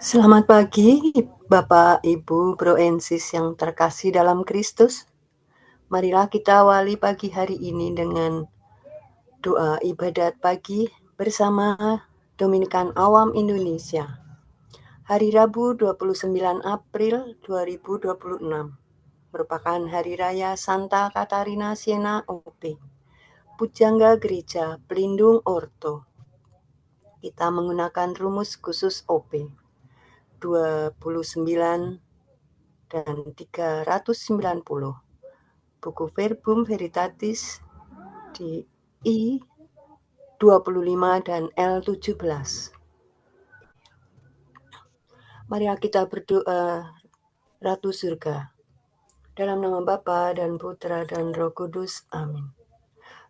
Selamat pagi, Bapak, Ibu, Bro and Sis yang terkasih dalam Kristus. Marilah kita awali pagi hari ini dengan doa ibadat pagi bersama Dominikan Awam Indonesia. Hari Rabu 29 April 2026 merupakan Hari Raya Santa Katarina Siena OP, Pujangga Gereja Pelindung Orto. Kita menggunakan rumus khusus OP 29 dan 390. Buku Verbum Veritatis di I 25 dan L17. Marilah kita berdoa. Ratu Surga, dalam nama Bapa dan Putra dan Roh Kudus. Amin.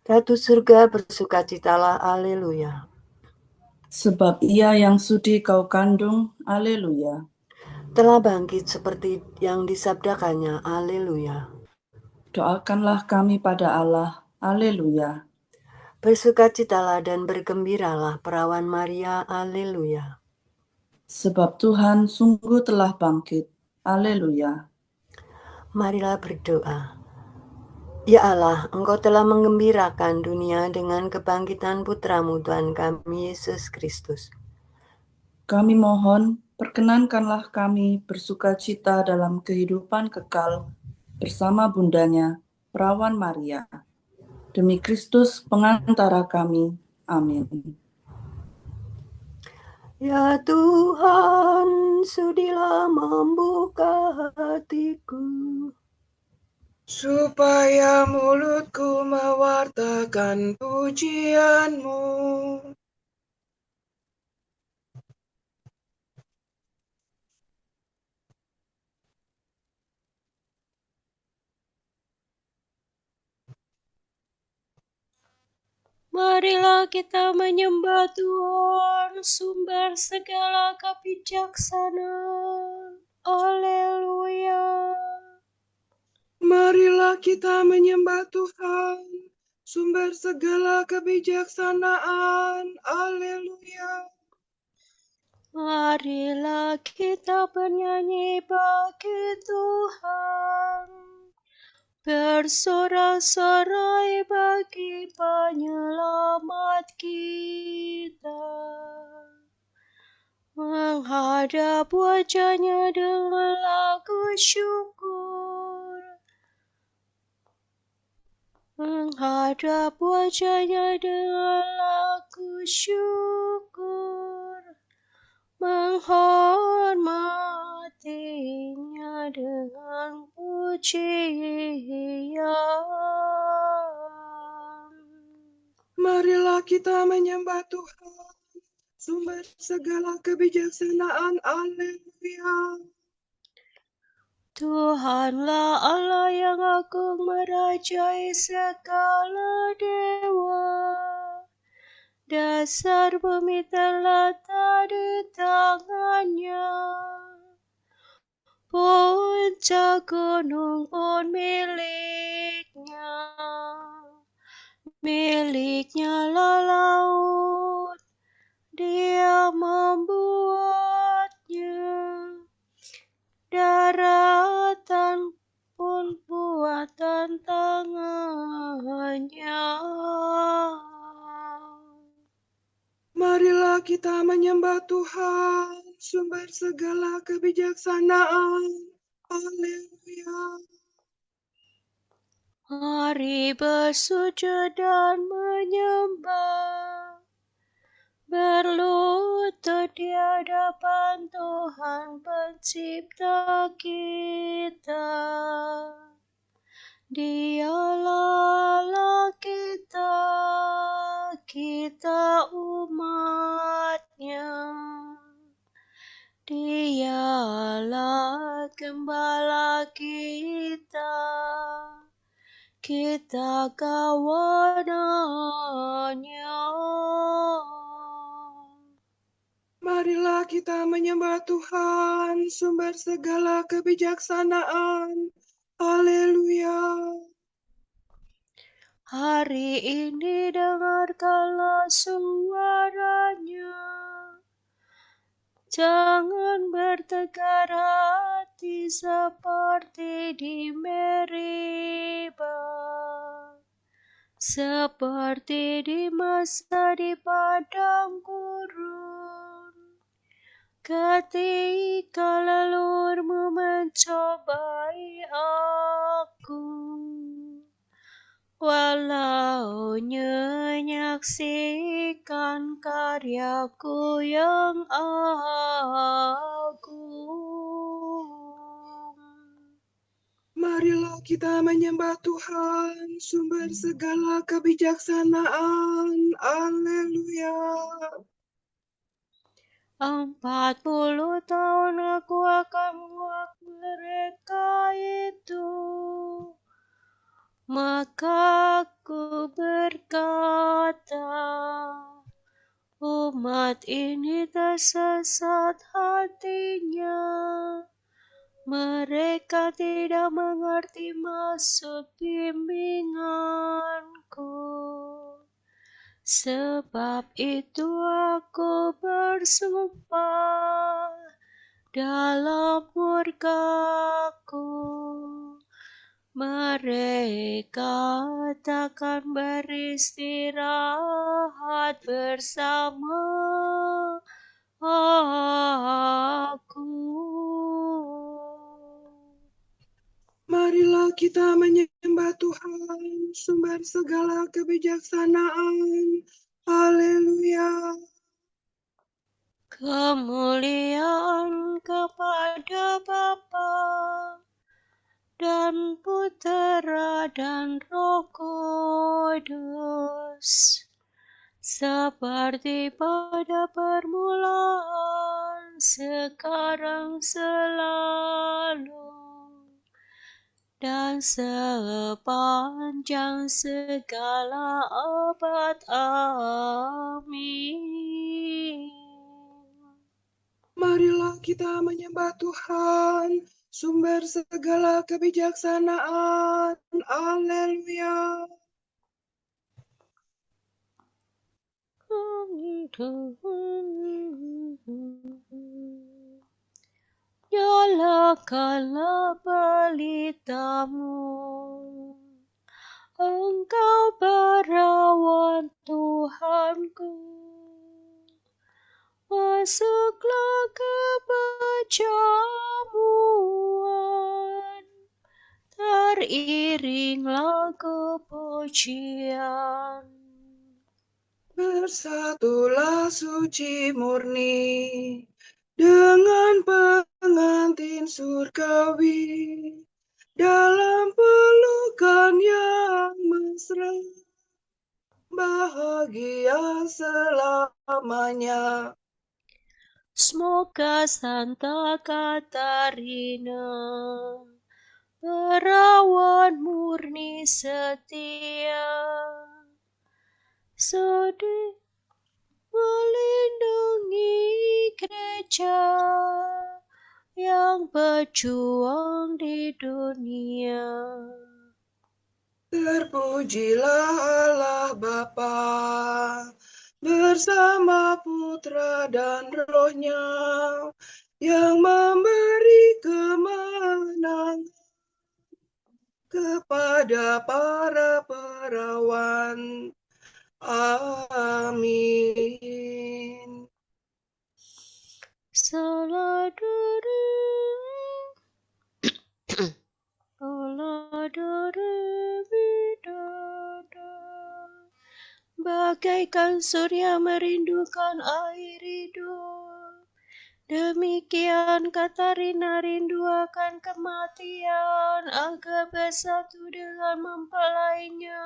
Ratu Surga, bersukacitalah. Haleluya. Sebab ia yang sudi kau kandung, haleluya. Telah bangkit seperti yang disabdakannya. Haleluya. Doakanlah kami pada Allah, haleluya. Bersukacitalah dan bergembiralah perawan Maria. Haleluya. Sebab Tuhan sungguh telah bangkit, haleluya. Marilah berdoa. Ya Allah, Engkau telah menggembirakan dunia dengan kebangkitan Putramu Tuhan kami Yesus Kristus. Kami mohon, perkenankanlah kami bersukacita dalam kehidupan kekal bersama bundanya, perawan Maria. Demi Kristus pengantara kami, amin. Ya Tuhan, sudilah membuka hatiku, supaya mulutku mewartakan pujian-Mu. Marilah kita menyembah Tuhan, sumber segala kebijaksanaan. Haleluya. Marilah kita menyembah Tuhan, sumber segala kebijaksanaan. Haleluya. Marilah kita bernyanyi bagi Tuhan, bersorak-sorai bagi penyelamat kita, menghadap wajahnya dengan lagu syukur, menghadap wajahnya dengan lagu syukur, menghormatinya dengan pujian. Marilah kita menyembah Tuhan, sumber segala kebijaksanaan. Haleluya. Tuhanlah Allah yang agung, merajai segala dewa. Dasar bumi terletak di tangannya, puncak gunung pun miliknya. Miliknya lah laut, Dia membuatnya. Daratan pun buatan tangannya. Marilah kita menyembah Tuhan, sumber segala kebijaksanaan. Haleluya. Mari bersujud dan menyembah, berlutut di hadapan Tuhan Pencipta kita. Dialah Allah kita, kita umat-Nya. Dialah gembala kita, kita kawanannya. Marilah kita menyembah Tuhan, sumber segala kebijaksanaan. Haleluya. Hari ini dengarkanlah suaranya, Jangan bertegar hati seperti di Meriba, seperti di masa di padang gurun, ketika lelurmu mencobai aku. Walau menyaksikan karyaku yang agung. Marilah kita menyembah Tuhan, sumber segala kebijaksanaan. Haleluya. 40 tahun aku akan menguak mereka itu. Maka aku berkata, umat ini tersesat hatinya. Mereka tidak mengerti maksud bimbinganku. Sebab itu aku bersumpah dalam murkaku, mereka takkan beristirahat bersama aku. Marilah kita menyembah Tuhan, sumber segala kebijaksanaan. Haleluya. Kemuliaan kepada Bapa dan Putera dan Roh Kudus, seperti pada permulaan, sekarang, selalu, dan sepanjang segala abad. Amin. Marilah kita menyembah Tuhan, sumber segala kebijaksanaan. Haleluya. Nyalakanlah pelitamu, Engkau perawan Tuhanku. Masuklah ke perjamuan, teriring lagu pujian. Bersatulah suci murni dengan pengantin surgawi dalam pelukan yang mesra, bahagia selamanya. Semoga Santa Katarina, perawan murni setia, sudi melindungi gereja yang berjuang di dunia. Terpujilah Allah Bapa bersama Putra dan Roh-Nya yang memberi kemenangan kepada para perawan. Amin. Bagaikan surya merindukan air hidup, demikian Katarina rindu akan kematian agar bersatu dengan mempelainya.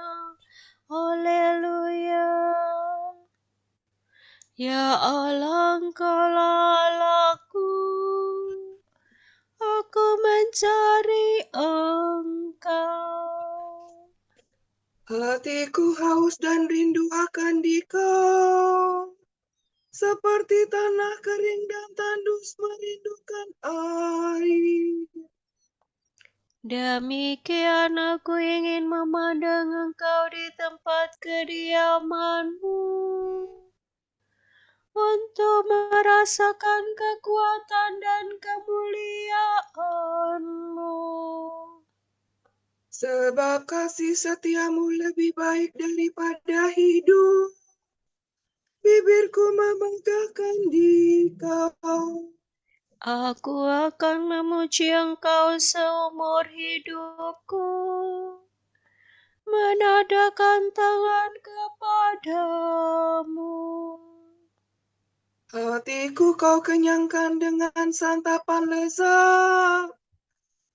Haleluya. Ya Allah, Engkaulah Allahku, aku mencari Engkau. Hatiku haus dan rindu akan Dikau, seperti tanah kering dan tandus merindukan air. Demikian aku ingin memandang Engkau di tempat kediaman-Mu. untuk merasakan kekuatan dan kemuliaan-Mu. Sebab kasih setiamu lebih baik daripada hidup. Bibirku memegahkan Dikau. Aku akan memuji Engkau seumur hidupku, menadahkan tangan kepadamu. Hatiku kau kenyangkan dengan santapan lezat.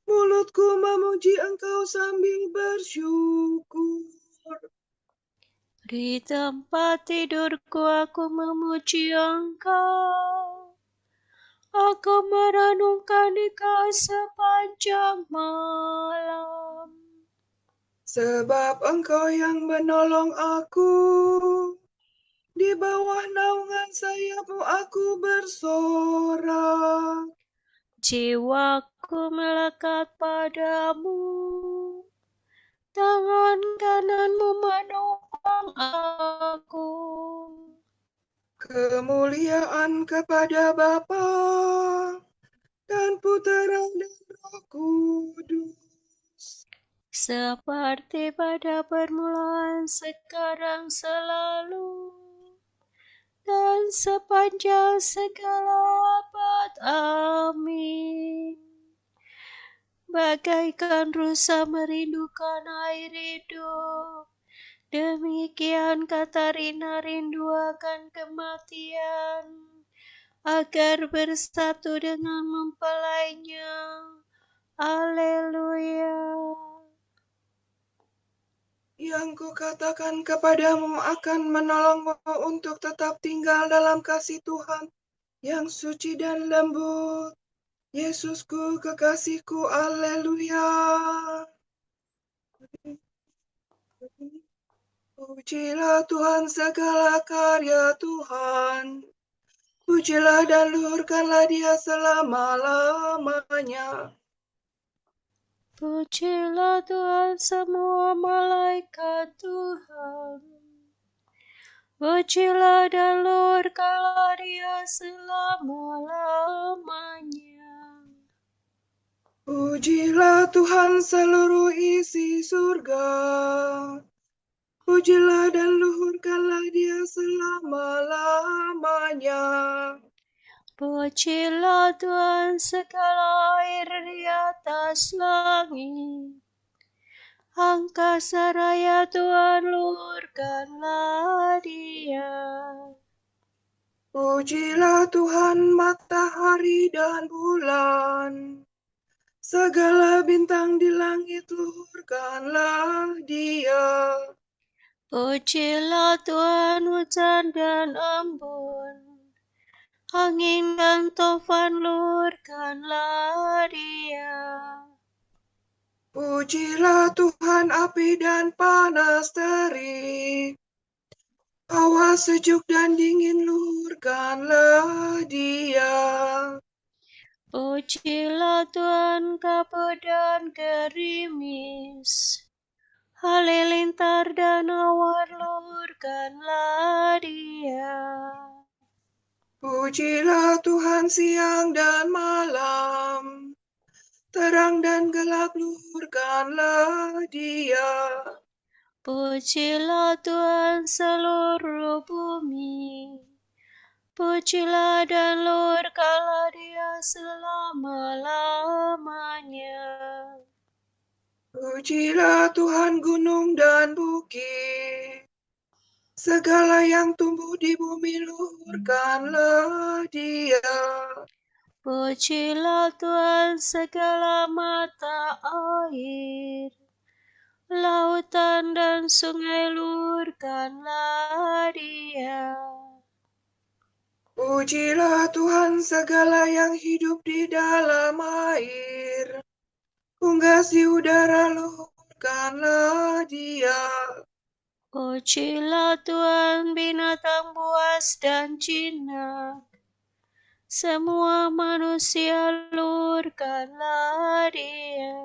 Mulutku memuji Engkau sambil bersyukur. Di tempat tidurku aku memuji Engkau. Aku merenungkan Dikau sepanjang malam. Sebab Engkau yang menolong aku. Di bawah naungan sayap-Mu aku bersorak. Jiwaku melekat padamu. Tangan kanan-Mu menopang aku. Kemuliaan kepada Bapa dan Putera dan Roh Kudus. Seperti pada permulaan, sekarang, selalu, dan sepanjang segala abad. Amin. Bagaikan rusa merindukan air hidup, demikian Katarina rindu akan kematian, agar bersatu dengan mempelainya. Haleluya. Yang kukatakan kepadamu akan menolongmu untuk tetap tinggal dalam kasih Tuhan yang suci dan lembut. Yesusku, kekasihku, haleluya. Pujilah Tuhan segala karya Tuhan. Pujilah dan luhurkanlah Dia selama-lamanya. Pujilah Tuhan semua malaikat Tuhan. Pujilah dan luhurkanlah Dia selama-lamanya. Pujilah Tuhan seluruh isi surga. Pujilah dan luhurkanlah Dia selama-lamanya. Pujilah Tuhan segala air di atas langit. Angkasa raya Tuhan, luhurkanlah Dia. Pujilah Tuhan matahari dan bulan. Segala bintang di langit, luhurkanlah Dia. Pujilah Tuhan hujan dan embun. Angin dan tofan, luhurkanlah Dia. Pujilah Tuhan api dan panas terik. Hawa sejuk dan dingin, luhurkanlah Dia. Pujilah Tuhan kabut dan gerimis. Halilintar dan awan, luhurkanlah Dia. Pujilah Tuhan siang dan malam. Terang dan gelap, luhurkanlah Dia. Pujilah Tuhan seluruh bumi. Pujilah dan luhurkanlah Dia selama-lamanya. Pujilah Tuhan gunung dan bukit. Segala yang tumbuh di bumi, luhurkanlah Dia. Pujilah Tuhan segala mata air. Lautan dan sungai, luhurkanlah Dia. Pujilah Tuhan segala yang hidup di dalam air. Unggas di udara, luhurkanlah Dia. Pujilah Tuhan binatang buas dan jinak. Semua manusia, luhurkanlah Dia.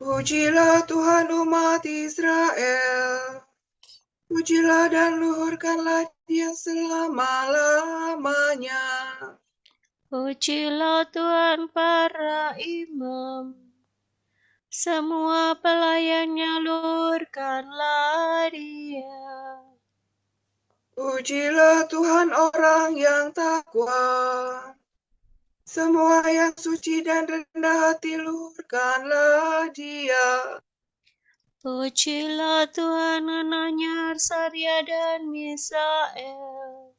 Pujilah Tuhan umat Israel. Pujilah dan luhurkanlah Dia selama-lamanya. Pujilah Tuhan para imam, semua pelayan nyalurkanlah Dia. Pujilah Tuhan orang yang takwa, semua yang suci dan rendah hati luhurkanlah Dia. Pujilah Tuhan anaknya Arsaria dan Misael.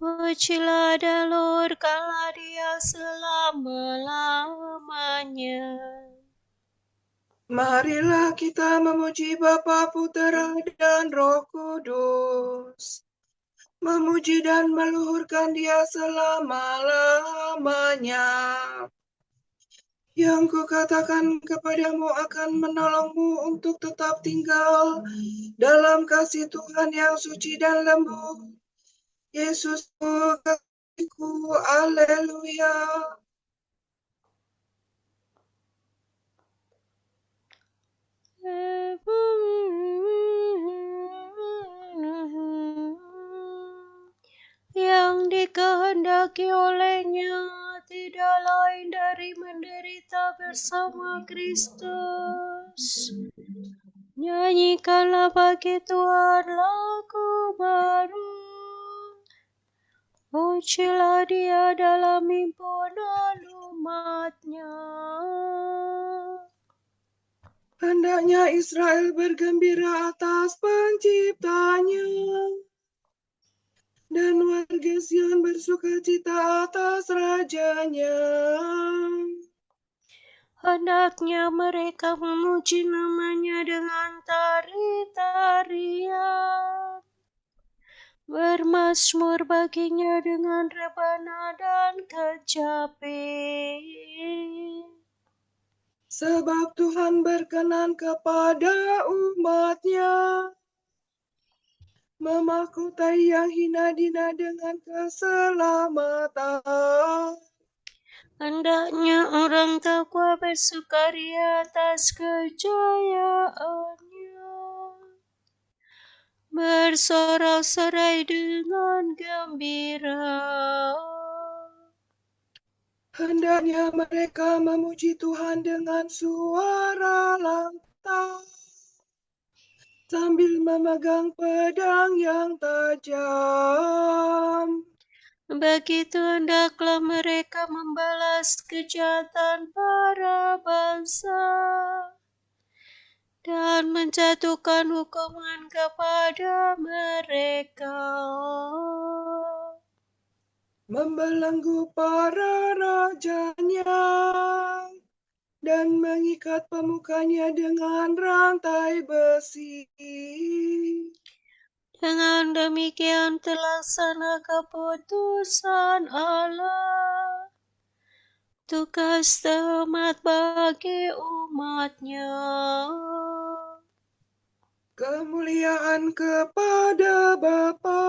Pujilah dan luhurkanlah Dia selama-lamanya. Marilah kita memuji Bapa, Putera, dan Roh Kudus. Memuji dan meluhurkan Dia selama-lamanya. Yang kukatakan kepadamu akan menolongmu untuk tetap tinggal dalam kasih Tuhan yang suci dan lembut. Yesusku, kasihku, haleluya. Yang dikehendaki olehnya tidak lain dari menderita bersama Kristus. Nyanyikanlah bagi Tuhan lagu baru. Pujilah Dia dalam himpunan umat-Nya. Hendaknya Israel bergembira atas penciptanya, dan warga Sion bersukacita atas rajanya. Hendaknya mereka memuji namanya dengan tari-tarian, bermazmur baginya dengan rebana dan kecapi. Sebab Tuhan berkenan kepada umat-Nya, memahkotai yang hina dina dengan keselamatan. Hendaknya orang takwa bersukaria atas kejayaannya, bersorak-sorai dengan gembira. Hendaknya mereka memuji Tuhan dengan suara lantang, sambil memegang pedang yang tajam. Begitu hendaklah mereka membalas kejahatan para bangsa dan menjatuhkan hukuman kepada mereka. Membelenggu para rajanya dan mengikat pemukanya dengan rantai besi. Dengan demikian terlaksana keputusan Allah, tugas tamat bagi umat-Nya. Kemuliaan kepada Bapa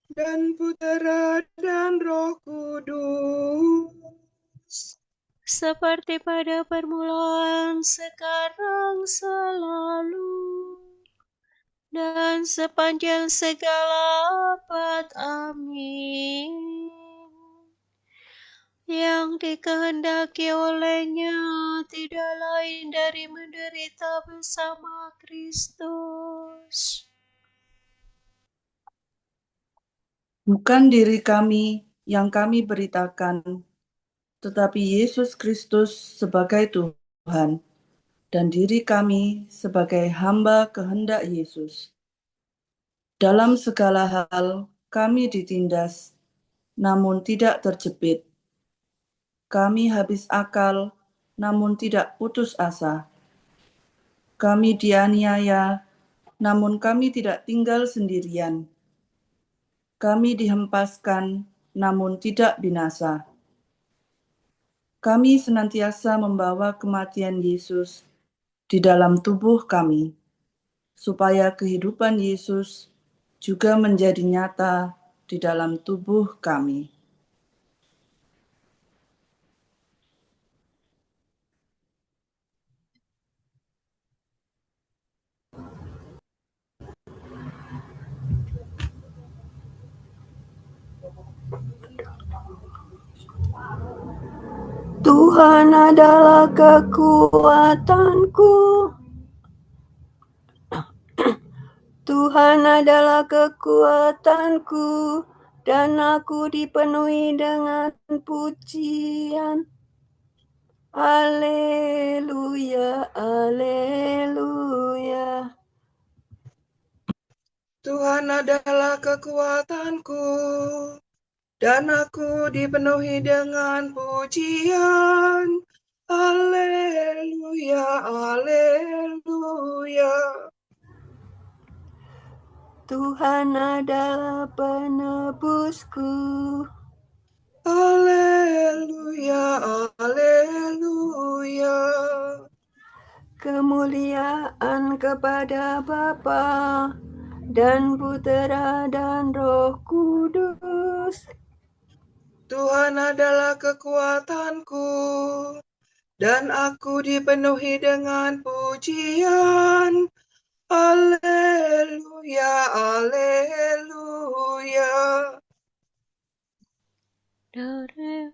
dan Putera dan Roh Kudus, Seperti pada permulaan, sekarang, selalu, dan sepanjang segala abad. Amin. Yang dikehendaki olehnya tidak lain dari menderita bersama Kristus. Bukan diri kami yang kami beritakan, tetapi Yesus Kristus sebagai Tuhan, dan diri kami sebagai hamba kehendak Yesus. Dalam segala hal kami ditindas, namun tidak terjepit. Kami habis akal, namun tidak putus asa. Kami dianiaya, namun kami tidak tinggal sendirian. Kami dihempaskan, namun tidak binasa. Kami senantiasa membawa kematian Yesus di dalam tubuh kami, supaya kehidupan Yesus juga menjadi nyata di dalam tubuh kami. Tuhan adalah kekuatanku. Tuhan adalah kekuatanku, dan aku dipenuhi dengan pujian. Haleluya, haleluya. Tuhan adalah kekuatanku, dan aku dipenuhi dengan pujian. Haleluya, haleluya. Tuhan adalah penebusku. Haleluya, haleluya. Kemuliaan kepada Bapa dan Putera dan Roh Kudus. Tuhan adalah kekuatanku, dan aku dipenuhi dengan pujian. Haleluya, haleluya. Dare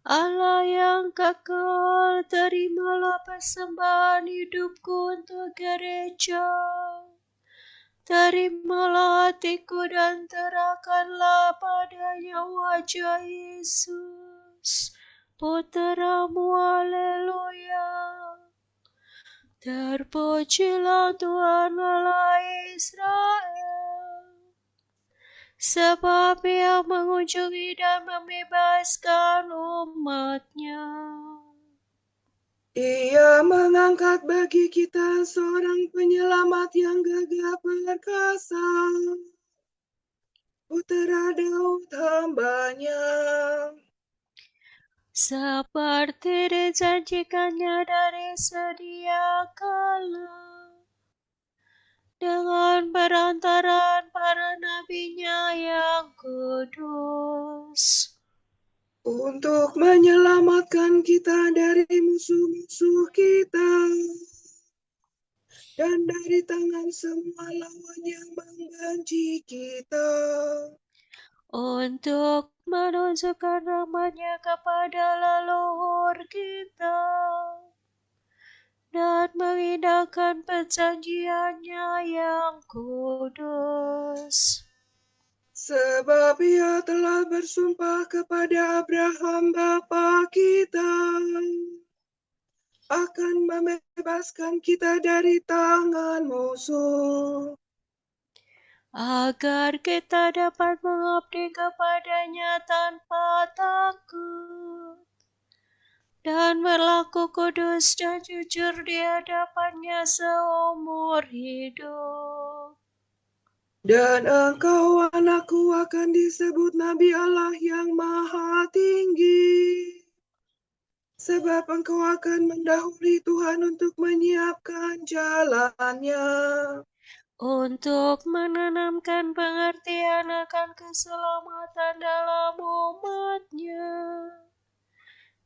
Allah yang kekal, terimalah persembahan hidupku untuk gereja. Terimalah hatiku dan terahkanlah padanya wajah Yesus, Puteramu. Haleluya. Terpujilah Tuhan Allah Israel, sebab Ia mengunjungi dan membebaskan umat-Nya. Ia mengangkat bagi kita seorang penyelamat yang gagah perkasa, Putera Daud hamba-Nya. Seperti dijanjikannya dari sedia kala, dengan perantaraan para nabi-Nya yang kudus, untuk menyelamatkan kita dari musuh-musuh kita dan dari tangan semua lawan yang membenci kita, untuk menunjukkan rahmat-Nya kepada leluhur kita dan mengindahkan perjanjian-Nya yang kudus. sebab Ia telah bersumpah kepada Abraham bapa kita akan membebaskan kita dari tangan musuh, agar kita dapat mengabdi kepada-Nya tanpa takut dan berlaku kudus dan jujur di hadapan-Nya seumur hidup. dan engkau anakku akan disebut Nabi Allah yang Maha Tinggi, sebab engkau akan mendahului Tuhan untuk menyiapkan jalannya, Untuk menanamkan pengertian akan keselamatan dalam umat-Nya,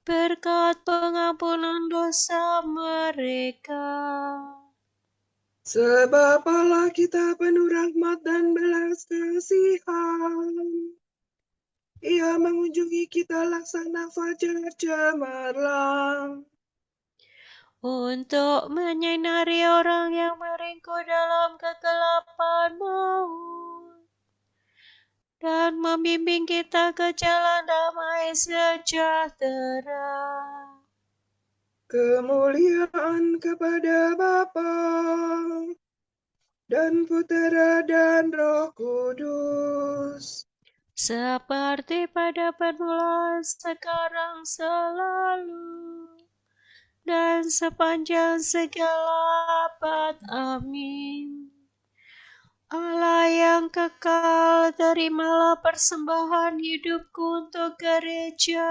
berkat pengampunan dosa mereka. sebab Allah kita penuh rahmat dan belas kasihan. Ia mengunjungi kita laksana fajar cemerlang, Untuk menyinari orang yang meringkuk dalam kegelapan maut, dan membimbing kita ke jalan damai sejahtera. kemuliaan kepada Bapa dan Putera dan Roh Kudus, Seperti pada permulaan, sekarang, selalu, dan sepanjang segala abad. Amin. Allah yang kekal, terimalah persembahan hidupku untuk gereja.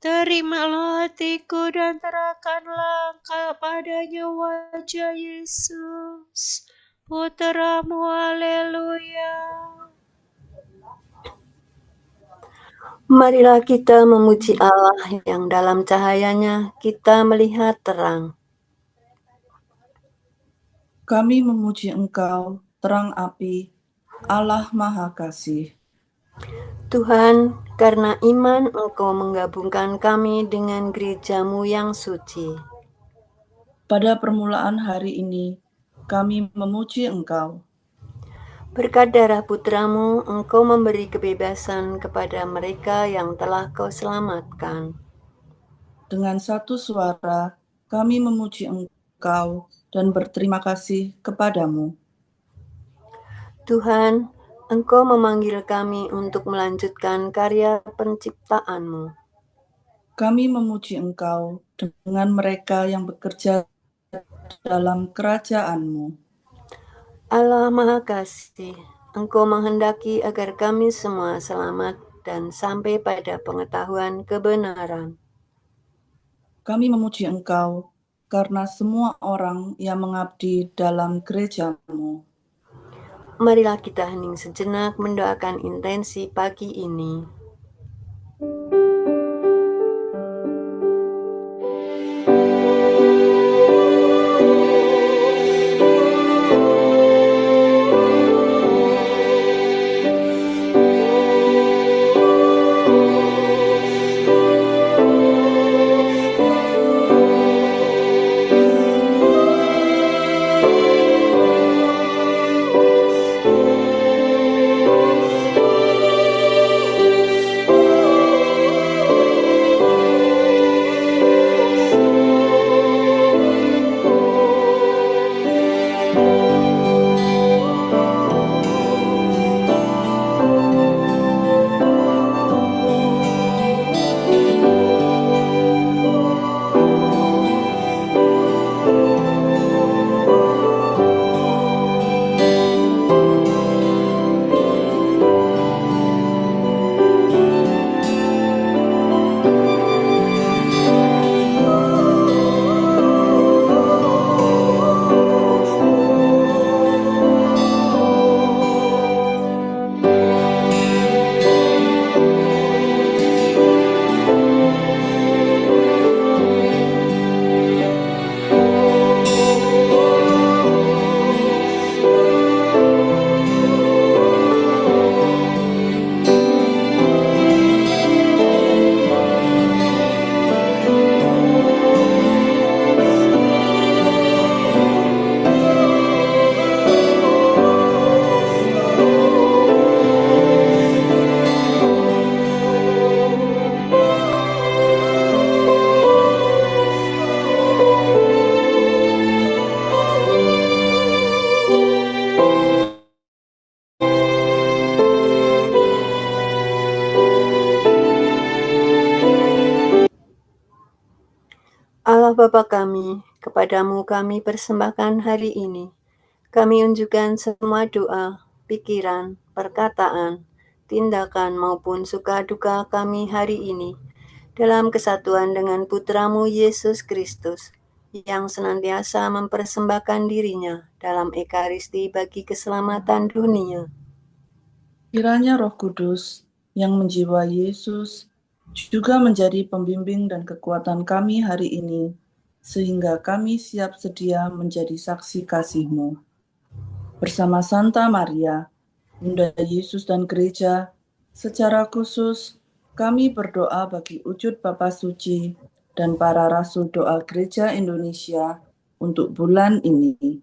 Terimalah hatiku dan terahkanlah kepadanya wajah Yesus, Puteramu. Haleluya. Marilah kita memuji Allah yang dalam cahayanya kita melihat terang. Kami memuji Engkau, terang api, Allah Maha Kasih. Tuhan, karena iman Engkau menggabungkan kami dengan gereja-Mu yang suci. Pada permulaan hari ini, kami memuji Engkau. Berkat darah putra-Mu, Engkau memberi kebebasan kepada mereka yang telah Kau selamatkan. Dengan satu suara, kami memuji Engkau dan berterima kasih kepadamu. Tuhan, Engkau memanggil kami untuk melanjutkan karya penciptaan-Mu. Kami memuji Engkau dengan mereka yang bekerja dalam kerajaan-Mu. Allah Maha Kasih, Engkau menghendaki agar kami semua selamat dan sampai pada pengetahuan kebenaran. Kami memuji Engkau karena semua orang yang mengabdi dalam gereja-Mu. Marilah kita hening sejenak mendoakan intensi pagi ini. Allah Bapa kami, kepadamu kami persembahkan hari ini. Kami unjukkan semua doa, pikiran, perkataan, tindakan maupun suka duka kami hari ini dalam kesatuan dengan Putramu Yesus Kristus yang senantiasa mempersembahkan dirinya dalam Ekaristi bagi keselamatan dunia. Kiranya Roh Kudus yang menjiwai Yesus juga menjadi pembimbing dan kekuatan kami hari ini, sehingga kami siap sedia menjadi saksi kasih-Mu. Bersama Santa Maria, Bunda Yesus dan Gereja, secara khusus kami berdoa bagi wujud Bapa Suci dan para Rasul Doa Gereja Indonesia untuk bulan ini.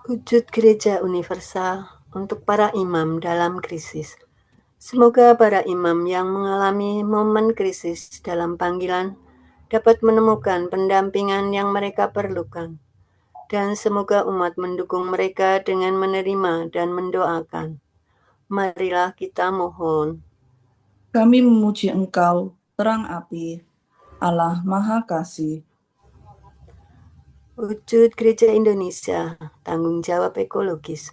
Wujud Gereja Universal untuk para imam dalam krisis. Semoga para imam yang mengalami momen krisis dalam panggilan dapat menemukan pendampingan yang mereka perlukan. Dan semoga umat mendukung mereka dengan menerima dan mendoakan. Marilah kita mohon. Kami memuji Engkau, terang api, Allah Maha Kasih. Wujud Gereja Indonesia, tanggung jawab ekologis.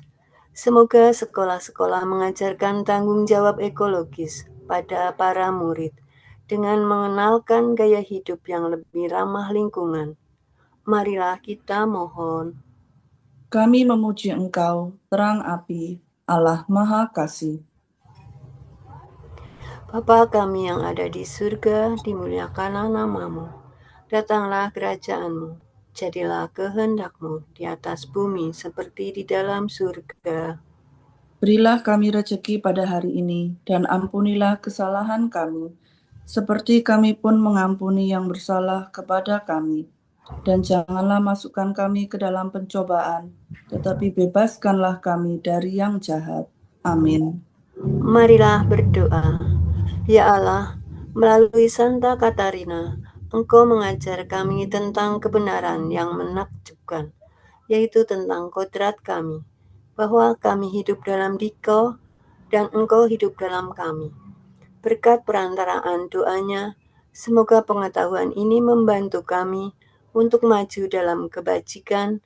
Semoga sekolah-sekolah mengajarkan tanggung jawab ekologis pada para murid dengan mengenalkan gaya hidup yang lebih ramah lingkungan. Marilah kita mohon. Kami memuji Engkau, terang api, Allah Maha Kasih. Bapa kami yang ada di surga, dimuliakanlah namamu. Datanglah kerajaan-Mu. Jadilah kehendak-Mu di atas bumi seperti di dalam surga. Berilah kami rejeki pada hari ini, dan ampunilah kesalahan kami, seperti kami pun mengampuni yang bersalah kepada kami. Dan janganlah masukkan kami ke dalam pencobaan, tetapi bebaskanlah kami dari yang jahat. Amin. Marilah berdoa. Ya Allah, melalui Santa Katarina, Engkau mengajar kami tentang kebenaran yang menakjubkan, yaitu tentang kodrat kami, bahwa kami hidup dalam Dikau dan Engkau hidup dalam kami. Berkat perantaraan doanya, semoga pengetahuan ini membantu kami untuk maju dalam kebajikan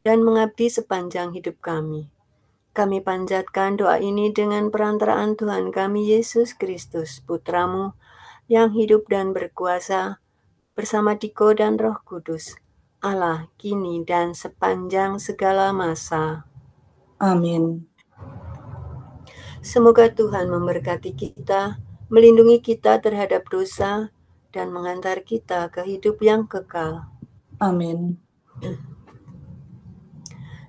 dan mengabdi sepanjang hidup kami. Kami panjatkan doa ini dengan perantaraan Tuhan kami Yesus Kristus, Putra-Mu, yang hidup dan berkuasa bersama Diko dan Roh Kudus, Allah kini dan sepanjang segala masa. Amin. Semoga Tuhan memberkati kita, melindungi kita terhadap dosa, dan mengantar kita ke hidup yang kekal. Amin.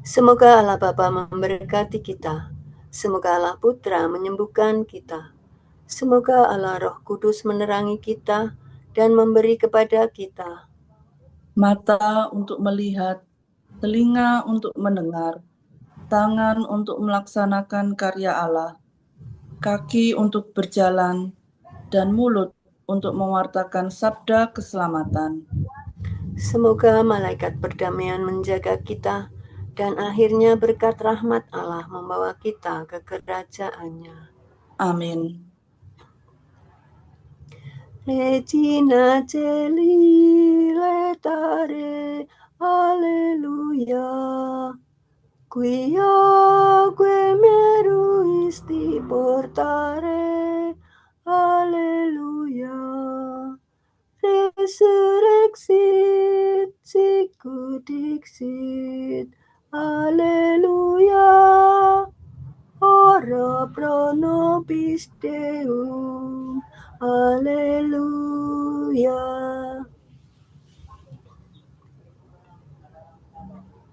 Semoga Allah Bapa memberkati kita. Semoga Allah Putra menyembuhkan kita. Semoga Allah Roh Kudus menerangi kita dan memberi kepada kita Mata untuk melihat, telinga untuk mendengar, tangan untuk melaksanakan karya Allah, kaki untuk berjalan, dan mulut untuk mewartakan sabda keselamatan. Semoga malaikat perdamaian menjaga kita, dan akhirnya berkat rahmat Allah membawa kita ke kerajaannya. Amin. Regina Celi letare, alleluia. Quia meruisti portare, alleluia. Resurrexit, sicut dixit, alleluia. Ora pro nobis Deum, alleluia.